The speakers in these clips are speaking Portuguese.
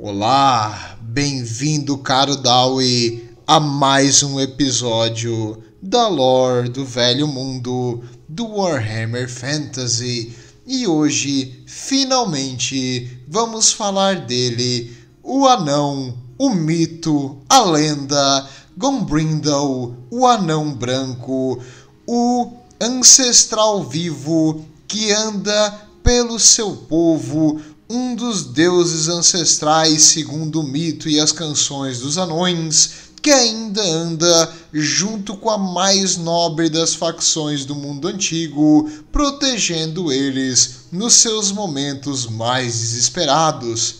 Olá, bem-vindo, caro Dawi, a mais um episódio da lore do velho mundo do Warhammer Fantasy. E hoje, finalmente, vamos falar dele, o anão, o mito, a lenda, Gombrindal, o anão branco, o ancestral vivo que anda pelo seu povo, um dos deuses ancestrais segundo o mito e as canções dos anões, que ainda anda junto com a mais nobre das facções do mundo antigo, protegendo eles nos seus momentos mais desesperados.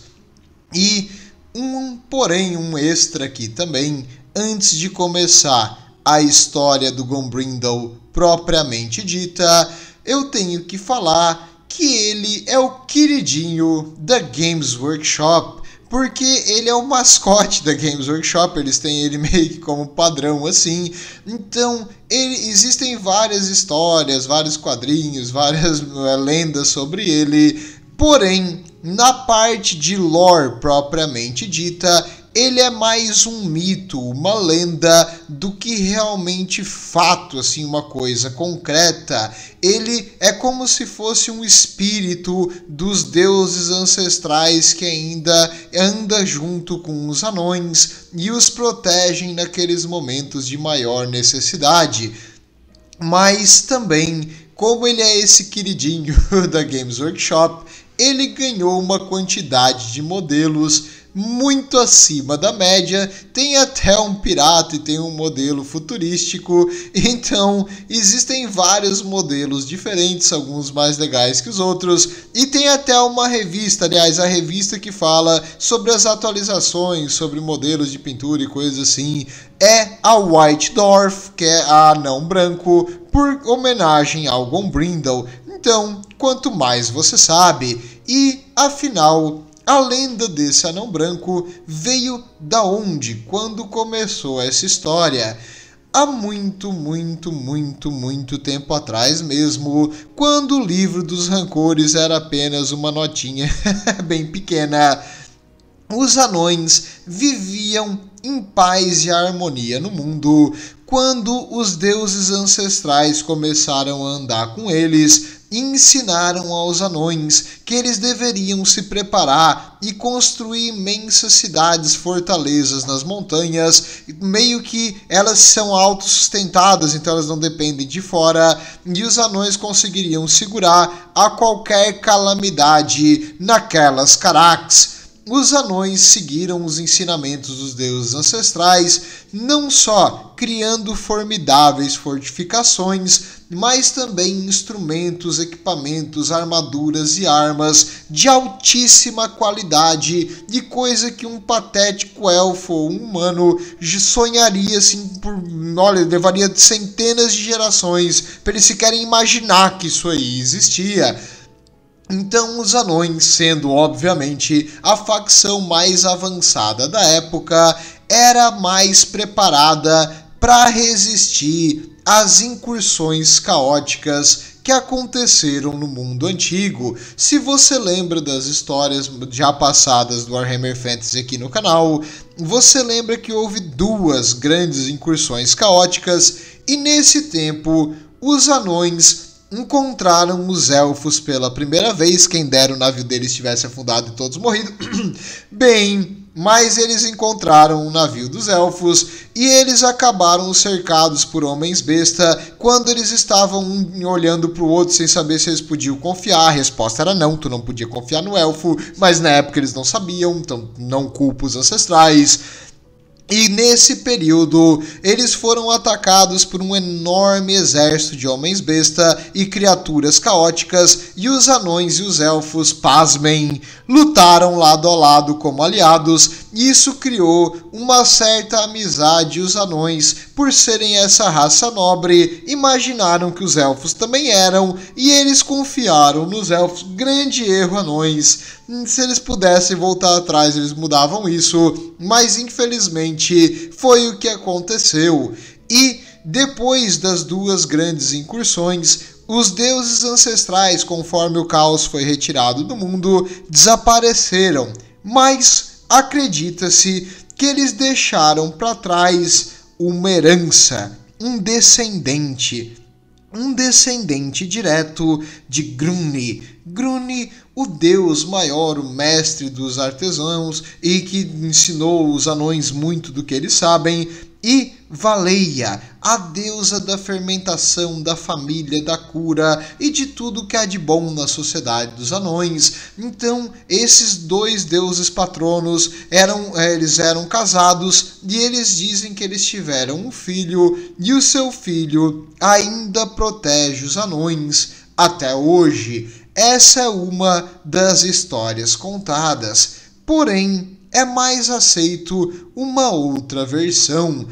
E um extra aqui também, antes de começar a história do Gombrindal propriamente dita, eu tenho que falar que ele é o queridinho da Games Workshop, porque ele é o mascote da Games Workshop, eles têm ele meio que como padrão assim. Então, existem várias histórias, vários quadrinhos, várias lendas sobre ele, porém, na parte de lore propriamente dita, ele é mais um mito, uma lenda do que realmente fato, assim, uma coisa concreta. Ele é como se fosse um espírito dos deuses ancestrais que ainda anda junto com os anões e os protegem naqueles momentos de maior necessidade. Mas também, como ele é esse queridinho da Games Workshop, ele ganhou uma quantidade de modelos muito acima da média, tem até um pirata e tem um modelo futurístico, então existem vários modelos diferentes, alguns mais legais que os outros, e tem até uma revista, aliás, a revista que fala sobre as atualizações, sobre modelos de pintura e coisas assim, é a White Dwarf, que é a anão branco, por homenagem ao Gombrindal. Então, quanto mais você sabe, e afinal, a lenda desse anão branco veio da onde? Quando começou essa história? Há muito tempo atrás mesmo, quando o livro dos rancores era apenas uma notinha bem pequena. Os anões viviam em paz e harmonia no mundo quando os deuses ancestrais começaram a andar com eles e ensinaram aos anões que eles deveriam se preparar e construir imensas cidades, fortalezas nas montanhas, meio que elas são autossustentadas, então elas não dependem de fora, e os anões conseguiriam segurar a qualquer calamidade naquelas caracs. Os anões seguiram os ensinamentos dos deuses ancestrais, não só criando formidáveis fortificações, mas também instrumentos, equipamentos, armaduras e armas de altíssima qualidade, de coisa que um patético elfo ou humano sonharia assim levaria centenas de gerações para eles sequer imaginar que isso aí existia. Então, os anões, sendo obviamente a facção mais avançada da época, era mais preparada para resistir às incursões caóticas que aconteceram no mundo antigo. Se você lembra das histórias já passadas do Warhammer Fantasy aqui no canal, você lembra que houve duas grandes incursões caóticas e nesse tempo os anões encontraram os elfos pela primeira vez. Quem dera o navio deles tivesse afundado e todos morrido. Bem, mas eles encontraram o navio dos elfos e eles acabaram cercados por homens besta quando eles estavam um olhando para o outro sem saber se eles podiam confiar. A resposta era não, tu não podia confiar no elfo, mas na época eles não sabiam, então não culpa os ancestrais. E nesse período, eles foram atacados por um enorme exército de homens besta e criaturas caóticas, e os anões e os elfos, pasmem, lutaram lado a lado como aliados, e isso criou uma certa amizade. Os anões, por serem essa raça nobre, imaginaram que os elfos também eram, e eles confiaram nos elfos. Grande erro, anões. Se eles pudessem voltar atrás, eles mudavam isso, mas infelizmente foi o que aconteceu. E depois das duas grandes incursões, os deuses ancestrais, conforme o caos foi retirado do mundo, desapareceram. Mas acredita-se que eles deixaram para trás uma herança, um descendente direto de Grunni. Grunni, o deus maior, o mestre dos artesãos e que ensinou os anões muito do que eles sabem, e Valeia, a deusa da fermentação, da família, da cura e de tudo que há de bom na sociedade dos anões. Então, esses dois deuses patronos eles eram casados e eles dizem que eles tiveram um filho e o seu filho ainda protege os anões até hoje. Essa é uma das histórias contadas. Porém, é mais aceito uma outra versão.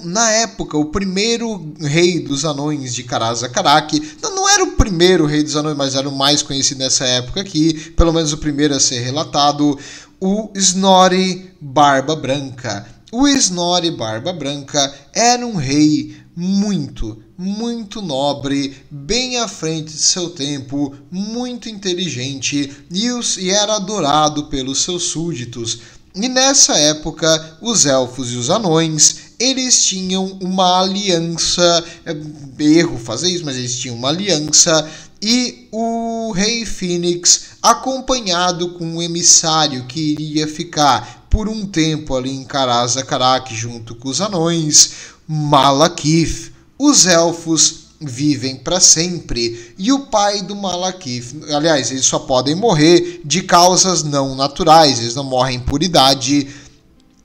Na época, o primeiro rei dos anões de Karaz-Karak, não era o primeiro rei dos anões, mas era o mais conhecido nessa época aqui, pelo menos o primeiro a ser relatado, o Snorri Barba Branca. O Snorri Barba Branca era um rei muito nobre, bem à frente de seu tempo, muito inteligente e era adorado pelos seus súditos. E nessa época, os elfos e os anões, eles tinham uma aliança, erro fazer isso, mas eles tinham uma aliança, e o rei Fênix, acompanhado com um emissário que iria ficar por um tempo ali em Karaz-Karak junto com os anões, Malakith. Os elfos vivem para sempre e o pai do Malakith, aliás, eles só podem morrer de causas não naturais, eles não morrem por idade.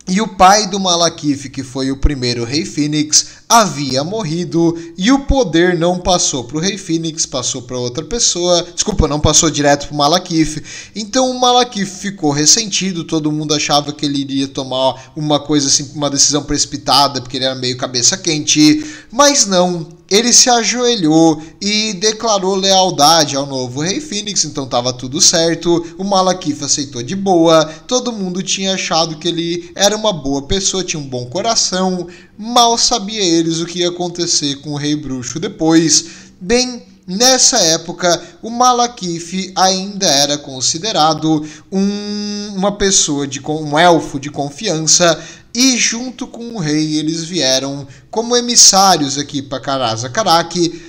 E o pai do Malakith, que foi o primeiro rei Fênix, havia morrido e o poder não passou para o rei Fênix, passou para outra pessoa. Desculpa, não passou direto para o Malakith. Então o Malakith ficou ressentido, todo mundo achava que ele iria tomar uma coisa assim, uma decisão precipitada, porque ele era meio cabeça quente, mas não. Ele se ajoelhou e declarou lealdade ao novo rei Fênix, então estava tudo certo. O Malakith aceitou de boa, todo mundo tinha achado que ele era uma boa pessoa, tinha um bom coração. Mal sabia eles o que ia acontecer com o rei bruxo depois. Bem, nessa época, o Malakith ainda era considerado uma pessoa, um elfo de confiança, e junto com o rei eles vieram como emissários aqui para Karaz-Karak,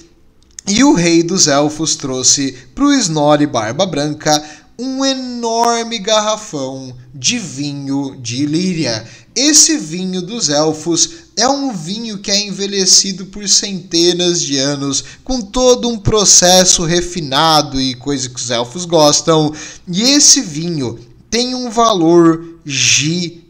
e o rei dos elfos trouxe para o Snorri Barba Branca um enorme garrafão de vinho de Ilíria. Esse vinho dos elfos é um vinho que é envelhecido por centenas de anos, com todo um processo refinado e coisa que os elfos gostam. E esse vinho tem um valor gigantesco.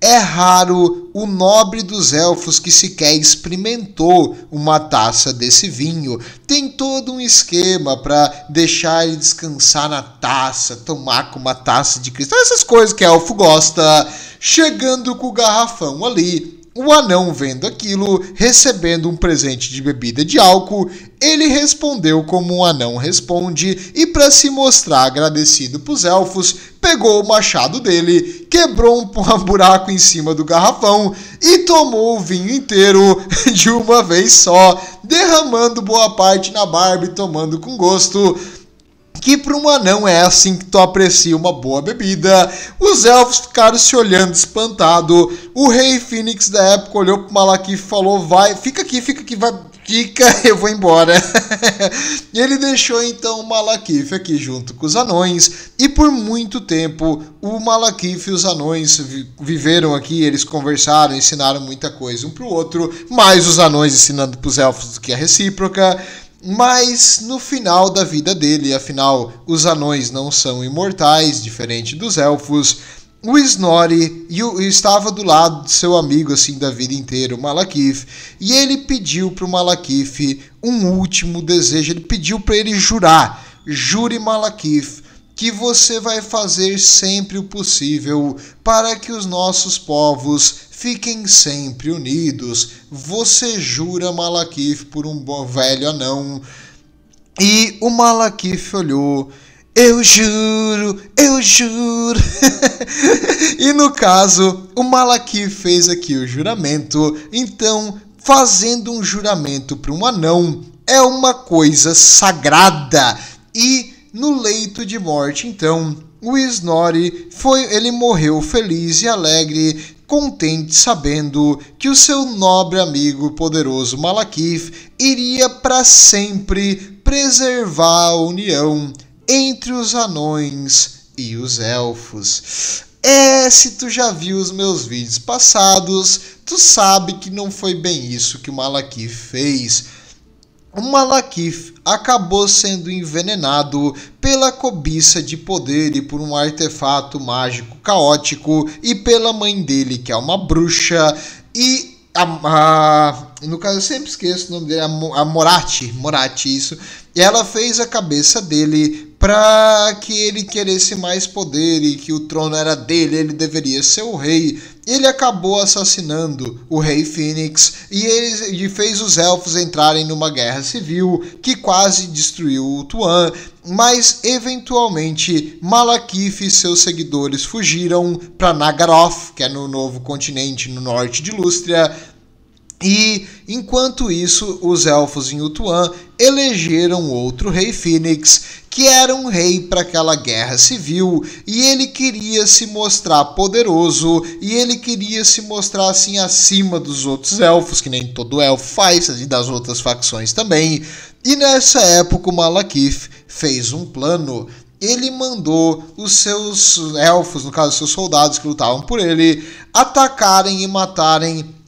É raro o nobre dos elfos que sequer experimentou uma taça desse vinho. Tem todo um esquema para deixar ele descansar na taça, tomar com uma taça de cristal, essas coisas que elfo gosta. Chegando com o garrafão ali, o anão vendo aquilo, recebendo um presente de bebida de álcool, ele respondeu como um anão responde e, para se mostrar agradecido para os elfos, pegou o machado dele, quebrou um buraco em cima do garrafão e tomou o vinho inteiro de uma vez só, derramando boa parte na barba e tomando com gosto. Que para um anão é assim que tu aprecia uma boa bebida. Os elfos ficaram se olhando espantado. O rei Fênix da época olhou pro Malakith e falou: vai, fica aqui, vai, fica, eu vou embora. E ele deixou então o Malakith aqui junto com os anões. E por muito tempo o Malakith e os anões viveram aqui, eles conversaram, ensinaram muita coisa um pro outro, mais os anões ensinando pros elfos do que a recíproca. Mas no final da vida dele, afinal, os anões não são imortais, diferente dos elfos, o Snorri estava do lado de seu amigo assim da vida inteira, o Malakith, e ele pediu para o Malakith um último desejo, ele pediu para ele jurar: jure, Malakith, que você vai fazer sempre o possível para que os nossos povos fiquem sempre unidos. Você jura, Malakith, por um bom velho anão? E o Malakith olhou: eu juro. E no caso, o Malakith fez aqui o juramento. Então, fazendo um juramento para um anão é uma coisa sagrada. E no leito de morte, então, o Snorri ele morreu feliz e alegre, contente sabendo que o seu nobre amigo poderoso Malekith iria para sempre preservar a união entre os anões e os elfos. Se tu já viu os meus vídeos passados, tu sabe que não foi bem isso que o Malekith fez. O Malekith acabou sendo envenenado pela cobiça de poder e por um artefato mágico caótico e pela mãe dele, que é uma bruxa, e no caso eu sempre esqueço o nome dele, a Moratti, isso. E ela fez a cabeça dele para que ele queresse mais poder e que o trono era dele, ele deveria ser o rei. Ele acabou assassinando o rei Fênix e fez os elfos entrarem numa guerra civil que quase destruiu o Tuan, mas eventualmente Malekith e seus seguidores fugiram para Nagaroth, que é no novo continente no norte de Lústria. E, enquanto isso, os elfos em Utuan elegeram outro rei Fênix, que era um rei para aquela guerra civil, e ele queria se mostrar poderoso, e ele queria se mostrar assim acima dos outros elfos, que nem todo elfo faz, e das outras facções também. E nessa época o Malekith fez um plano. Ele mandou os seus elfos, no caso seus soldados que lutavam por ele, atacarem e matarem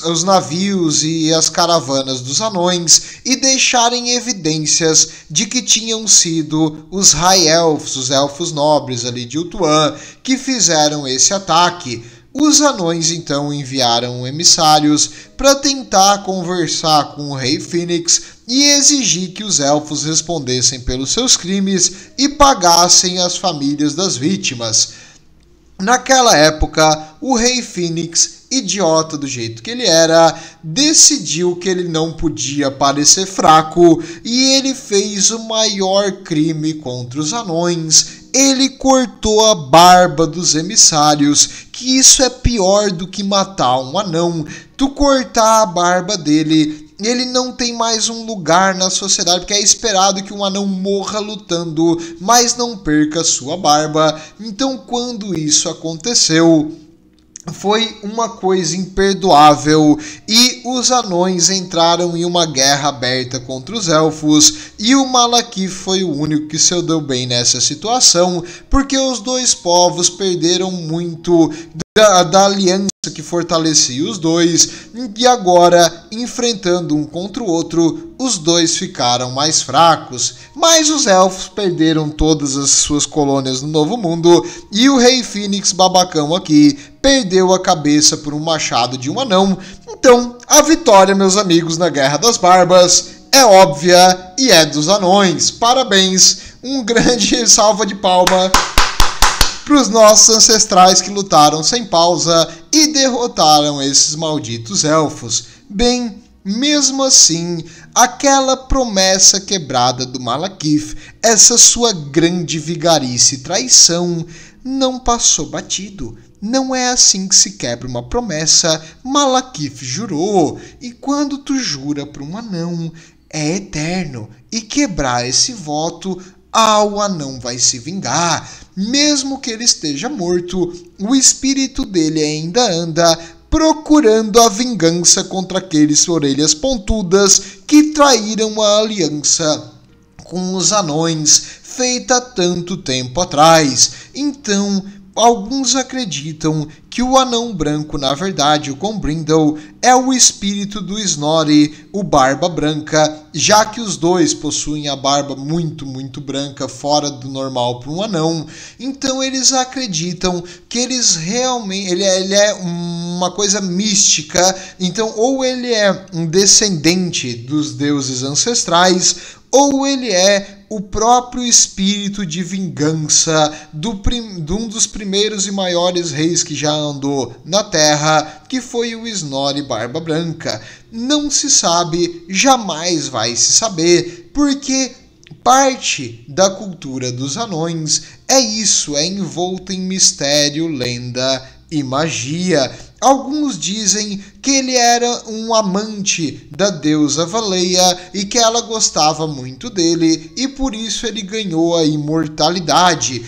os navios e as caravanas dos anões e deixarem evidências de que tinham sido os High Elves, os elfos nobres ali de Utuan, que fizeram esse ataque. Os anões então enviaram emissários para tentar conversar com o rei Fênix e exigir que os elfos respondessem pelos seus crimes e pagassem as famílias das vítimas. Naquela época, o rei Fênix, idiota do jeito que ele era, decidiu que ele não podia parecer fraco e ele fez o maior crime contra os anões. Ele cortou a barba dos emissários, que isso é pior do que matar um anão. Tu cortar a barba dele, ele não tem mais um lugar na sociedade, porque é esperado que um anão morra lutando, mas não perca sua barba. Então, quando isso aconteceu, foi uma coisa imperdoável e os anões entraram em uma guerra aberta contra os elfos e o Malekith foi o único que se deu bem nessa situação, porque os dois povos perderam muito da aliança que fortalecia os dois, e agora, enfrentando um contra o outro, os dois ficaram mais fracos. Mas os elfos perderam todas as suas colônias no Novo Mundo, e o rei Fênix babacão aqui perdeu a cabeça por um machado de um anão. Então, a vitória, meus amigos, na Guerra das Barbas é óbvia e é dos anões. Parabéns, um grande salva de palma para os nossos ancestrais que lutaram sem pausa e derrotaram esses malditos elfos. Bem, mesmo assim, aquela promessa quebrada do Malekith, essa sua grande vigarice e traição, não passou batido. Não é assim que se quebra uma promessa. Malekith jurou, e quando tu jura para um anão, é eterno. E quebrar esse voto, o anão vai se vingar. Mesmo que ele esteja morto, o espírito dele ainda anda procurando a vingança contra aqueles orelhas pontudas que traíram a aliança com os anões feita tanto tempo atrás. Então, alguns acreditam que o anão branco, na verdade, o Combrindle, é o espírito do Snorri, o Barba Branca, já que os dois possuem a barba muito, muito branca, fora do normal para um anão. Então eles acreditam que eles realmente, ele é uma coisa mística. Então, ou ele é um descendente dos deuses ancestrais, ou ele é o próprio espírito de vingança de um dos primeiros e maiores reis que já andou na Terra, que foi o Snorri Barba Branca. Não se sabe, jamais vai se saber, porque parte da cultura dos anões é isso, é envolta em mistério, lenda e magia. Alguns dizem que ele era um amante da deusa Valeia e que ela gostava muito dele e por isso ele ganhou a imortalidade.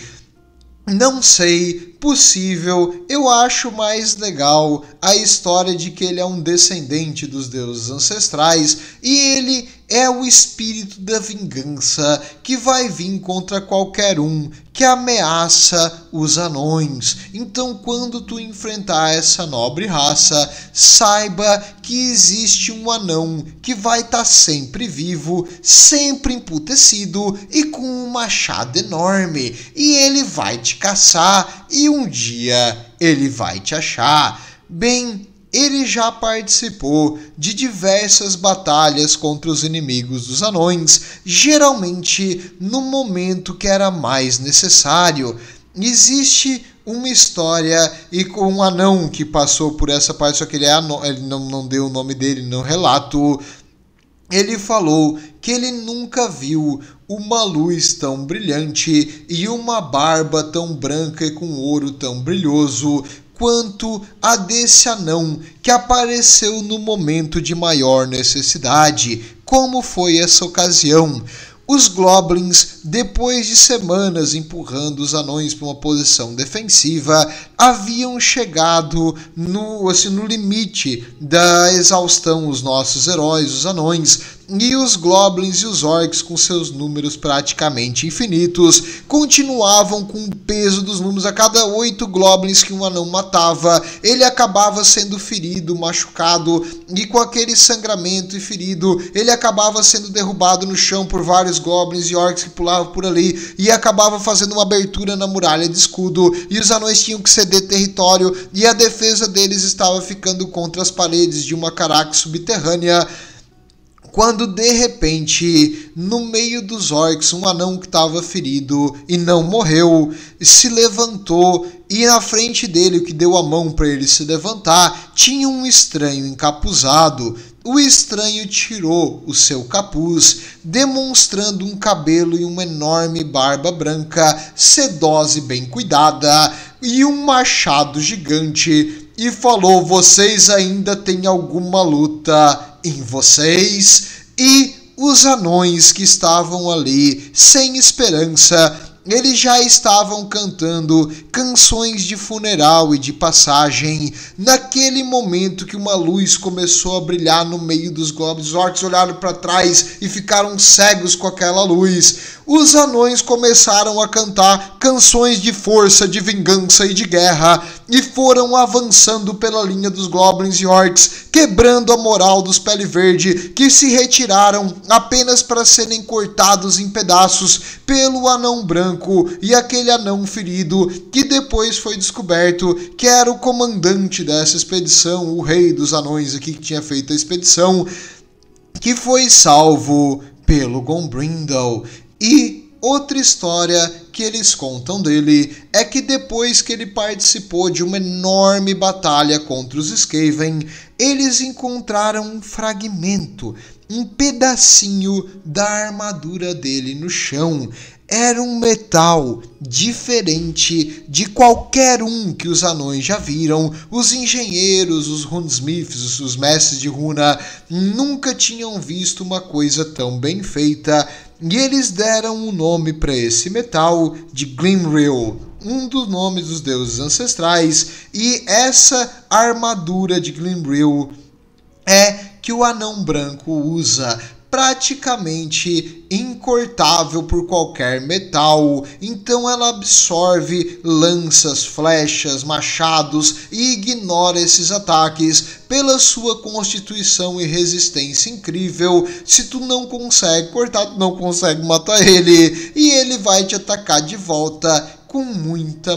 Não sei, possível, eu acho mais legal a história de que ele é um descendente dos deuses ancestrais e ele é o espírito da vingança que vai vir contra qualquer um que ameaça os anões. Então, quando tu enfrentar essa nobre raça, saiba que existe um anão que vai estar sempre vivo, sempre emputecido e com um machado enorme, e ele vai te caçar e um dia ele vai te achar. Bem, ele já participou de diversas batalhas contra os inimigos dos anões, geralmente no momento que era mais necessário. Existe uma história e com um anão que passou por essa parte, só que ele não deu o nome dele no relato. Ele falou que ele nunca viu uma luz tão brilhante e uma barba tão branca e com ouro tão brilhoso quanto a desse anão que apareceu no momento de maior necessidade. Como foi essa ocasião? Os Goblins, depois de semanas empurrando os anões para uma posição defensiva, haviam chegado no limite da exaustão, os nossos heróis, os anões, e os Goblins e os Orcs, com seus números praticamente infinitos, continuavam com o peso dos números. A cada 8 Goblins que um anão matava, ele acabava sendo ferido, machucado, e com aquele sangramento e ferido, ele acabava sendo derrubado no chão por vários Goblins e Orcs que pulavam por ali, e acabava fazendo uma abertura na muralha de escudo, e os anões tinham que ceder território, e a defesa deles estava ficando contra as paredes de uma caraca subterrânea, quando de repente, no meio dos orcs, um anão que estava ferido e não morreu, se levantou, e na frente dele, o que deu a mão para ele se levantar, tinha um estranho encapuzado. O estranho tirou o seu capuz, demonstrando um cabelo e uma enorme barba branca, sedosa e bem cuidada, e um machado gigante, e falou: "Vocês ainda têm alguma luta em vocês?" E os anões que estavam ali sem esperança, eles já estavam cantando canções de funeral e de passagem. Naquele momento que uma luz começou a brilhar no meio dos goblins, os orcs olharam para trás e ficaram cegos com aquela luz. Os anões começaram a cantar canções de força, de vingança e de guerra, e foram avançando pela linha dos Goblins e Orcs, quebrando a moral dos Pele Verde, que se retiraram apenas para serem cortados em pedaços pelo Anão Branco e aquele anão ferido, que depois foi descoberto que era o comandante dessa expedição, o rei dos anões aqui que tinha feito a expedição, que foi salvo pelo Gombrindal. E outra história que eles contam dele é que depois que ele participou de uma enorme batalha contra os Skaven, eles encontraram um fragmento, um pedacinho da armadura dele no chão. Era um metal diferente de qualquer um que os anões já viram. Os engenheiros, os runesmiths, os mestres de runa nunca tinham visto uma coisa tão bem feita. E eles deram um nome para esse metal de Glimril, um dos nomes dos deuses ancestrais. E essa armadura de Glimril é que o Anão Branco usa, praticamente incortável por qualquer metal. Então ela absorve lanças, flechas, machados e ignora esses ataques pela sua constituição e resistência incrível. Se tu não consegue cortar, tu não consegue matar ele, e ele vai te atacar de volta com muita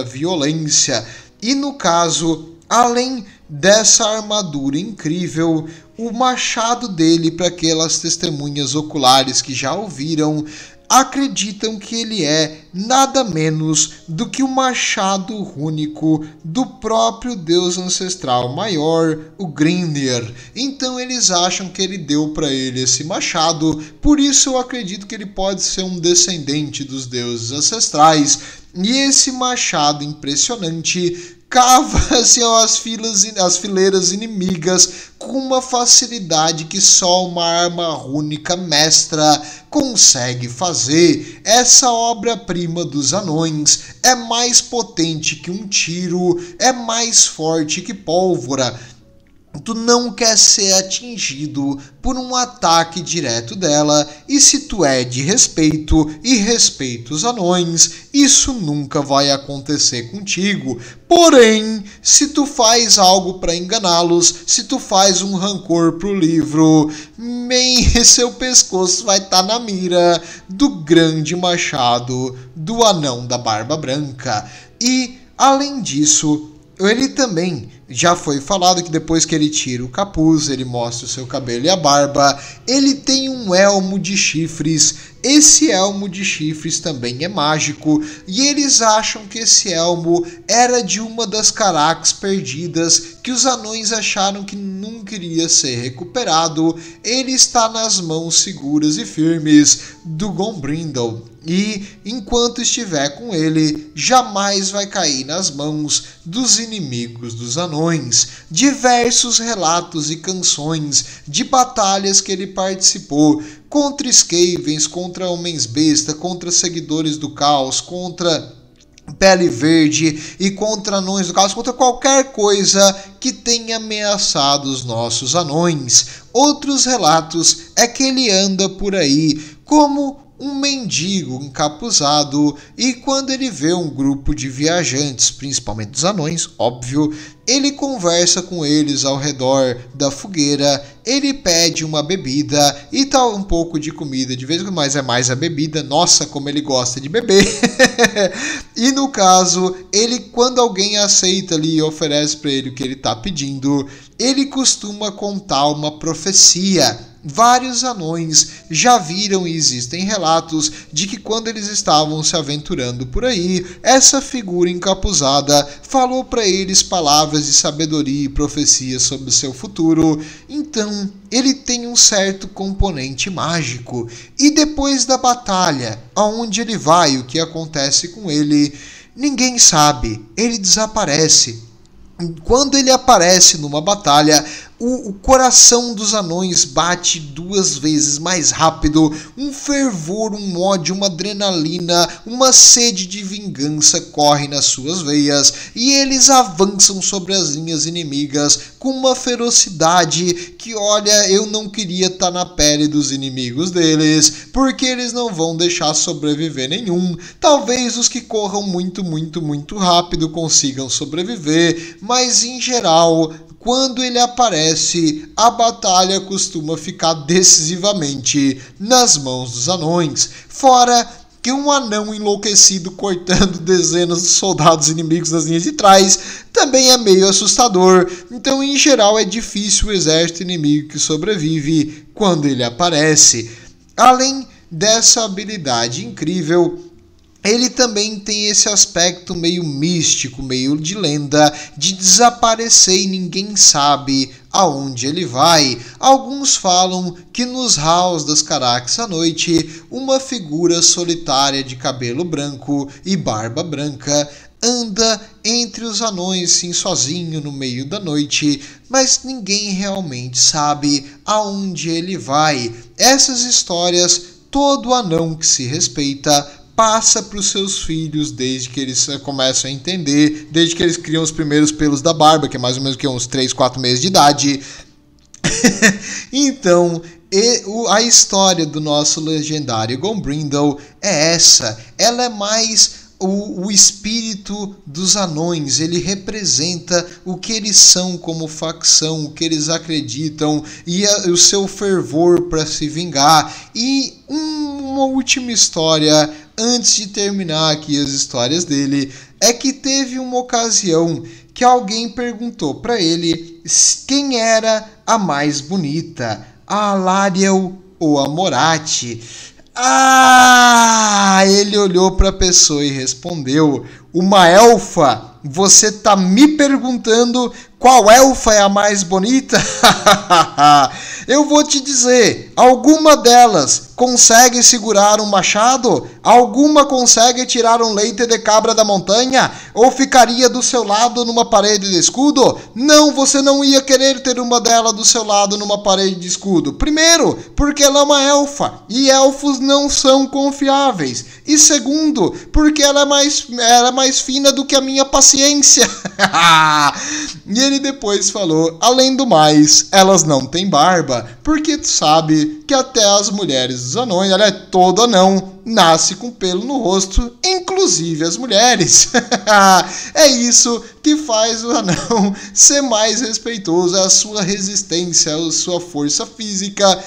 violência. E no caso, além dessa armadura incrível, o machado dele, para aquelas testemunhas oculares que já ouviram, acreditam que ele é nada menos do que o machado rúnico do próprio deus ancestral maior, o Grindir. Então eles acham que ele deu para ele esse machado, por isso eu acredito que ele pode ser um descendente dos deuses ancestrais. E esse machado impressionante cava assim, as fileiras inimigas com uma facilidade que só uma arma rúnica mestra consegue fazer. Essa obra-prima dos anões é mais potente que um tiro, é mais forte que pólvora. Tu não quer ser atingido por um ataque direto dela, e se tu é de respeito e respeita os anões, isso nunca vai acontecer contigo. Porém, se tu faz algo para enganá-los, se tu faz um rancor pro livro, seu pescoço vai estar na mira do grande machado do anão da barba branca. E, além disso, ele também já foi falado que depois que ele tira o capuz, ele mostra o seu cabelo e a barba, ele tem um elmo de chifres. Esse elmo de chifres também é mágico, e eles acham que esse elmo era de uma das Carax perdidas, que os anões acharam que nunca iria ser recuperado. Ele está nas mãos seguras e firmes do Gombrindle, e enquanto estiver com ele, jamais vai cair nas mãos dos inimigos dos anões. Diversos relatos e canções de batalhas que ele participou contra Skavens, contra Homens-Besta, contra Seguidores do Caos, contra Pele Verde e contra Anões do Caos, contra qualquer coisa que tenha ameaçado os nossos anões. Outros relatos é que ele anda por aí como um mendigo encapuzado, e quando ele vê um grupo de viajantes, principalmente dos anões, óbvio, ele conversa com eles ao redor da fogueira, ele pede uma bebida e tal, um pouco de comida de vez em quando, mas é mais a bebida. Nossa, como ele gosta de beber. E no caso, ele, quando alguém aceita ali e oferece para ele o que ele está pedindo, ele costuma contar uma profecia. Vários anões já viram, e existem relatos de que quando eles estavam se aventurando por aí, essa figura encapuzada falou para eles palavras de sabedoria e profecia sobre o seu futuro. Então, ele tem um certo componente mágico. E depois da batalha, aonde ele vai, o que acontece com ele, ninguém sabe. Ele desaparece. Quando ele aparece numa batalha, o coração dos anões bate 2 vezes mais rápido, um fervor, um ódio, uma adrenalina, uma sede de vingança corre nas suas veias, e eles avançam sobre as linhas inimigas com uma ferocidade que, olha, eu não queria estar na pele dos inimigos deles, porque eles não vão deixar sobreviver nenhum. Talvez os que corram muito, muito, muito rápido consigam sobreviver, mas em geral, quando ele aparece, a batalha costuma ficar decisivamente nas mãos dos anões. Fora que um anão enlouquecido cortando dezenas de soldados inimigos nas linhas de trás também é meio assustador. Então, em geral, é difícil o exército inimigo que sobrevive quando ele aparece. Além dessa habilidade incrível, ele também tem esse aspecto meio místico, meio de lenda, de desaparecer e ninguém sabe aonde ele vai. Alguns falam que nos halls das Carax à noite, uma figura solitária de cabelo branco e barba branca anda entre os anões, sim, sozinho no meio da noite, mas ninguém realmente sabe aonde ele vai. Essas histórias, todo anão que se respeita passa para os seus filhos desde que eles começam a entender, desde que eles criam os primeiros pelos da barba, que é mais ou menos que uns 3, 4 meses de idade. Então, a história do nosso legendário Gombrindle é essa. Ela é mais o espírito dos anões. Ele representa o que eles são como facção, o que eles acreditam e o seu fervor para se vingar. E uma última história, antes de terminar aqui as histórias dele, é que teve uma ocasião que alguém perguntou para ele quem era a mais bonita, a Alariel ou a Moratti. Ele olhou para a pessoa e respondeu: uma elfa? Você tá me perguntando qual elfa é a mais bonita? Eu vou te dizer, alguma delas consegue segurar um machado? Alguma consegue tirar um leite de cabra da montanha? Ou ficaria do seu lado numa parede de escudo? Não, você não ia querer ter uma delas do seu lado numa parede de escudo. Primeiro, porque ela é uma elfa, e elfos não são confiáveis. E segundo, porque ela é mais fina do que a minha paciência. E ele depois falou, além do mais, elas não têm barba, porque tu sabe que até as mulheres dos anões, ela é todo anão, nasce com pelo no rosto, inclusive as mulheres. É isso que faz o anão ser mais respeitoso, a sua resistência, a sua força física.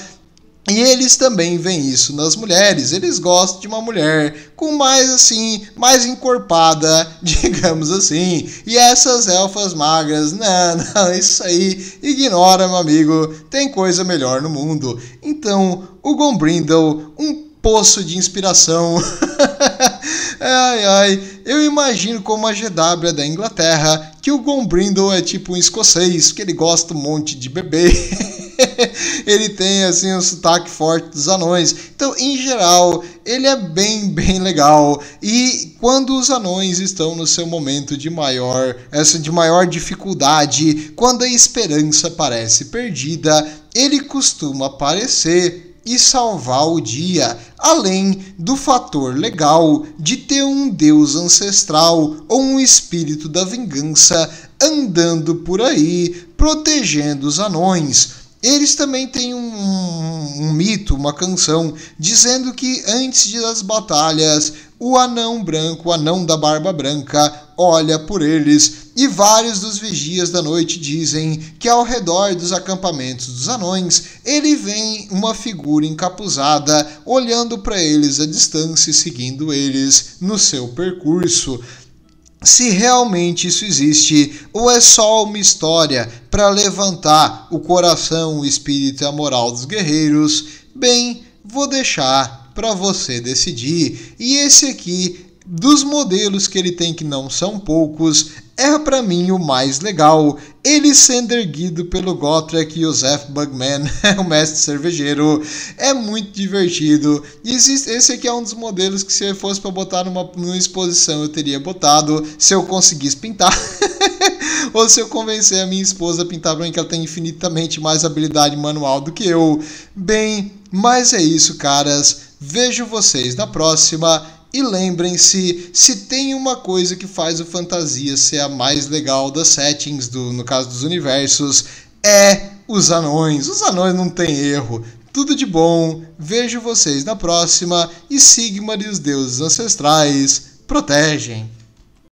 E eles também veem isso nas mulheres, eles gostam de uma mulher com mais encorpada, digamos assim. E essas elfas magras, não, isso aí, ignora, meu amigo, tem coisa melhor no mundo. Então, o Gombrindle, um poço de inspiração. Eu imagino como a GW é da Inglaterra, que o Gombrindle é tipo um escocês, que ele gosta um monte de beber. Ele tem assim um sotaque forte dos anões. Então, em geral, ele é bem legal. E quando os anões estão no seu momento de maior dificuldade, quando a esperança parece perdida, ele costuma aparecer e salvar o dia, além do fator legal de ter um deus ancestral ou um espírito da vingança andando por aí, protegendo os anões. Eles também têm um mito, uma canção, dizendo que antes das batalhas, o anão branco, o anão da barba branca, olha por eles. E vários dos vigias da noite dizem que ao redor dos acampamentos dos anões, ele vê uma figura encapuzada, olhando para eles à distância e seguindo eles no seu percurso. Se realmente isso existe, ou é só uma história para levantar o coração, o espírito e a moral dos guerreiros, bem, vou deixar para você decidir. E esse aqui, dos modelos que ele tem, que não são poucos, é para mim o mais legal. Ele sendo erguido pelo Gotrek Joseph Bugman, o mestre cervejeiro, é muito divertido. E esse aqui é um dos modelos que, se fosse para botar numa exposição, eu teria botado, se eu conseguisse pintar. Ou se eu convencer a minha esposa a pintar para mim, que ela tem infinitamente mais habilidade manual do que eu. Bem, mas é isso, caras. Vejo vocês na próxima. E lembrem-se, se tem uma coisa que faz o Fantasia ser a mais legal das settings, no caso dos universos, é os anões. Os anões não tem erro. Tudo de bom. Vejo vocês na próxima. E Sigmar e os deuses ancestrais protegem.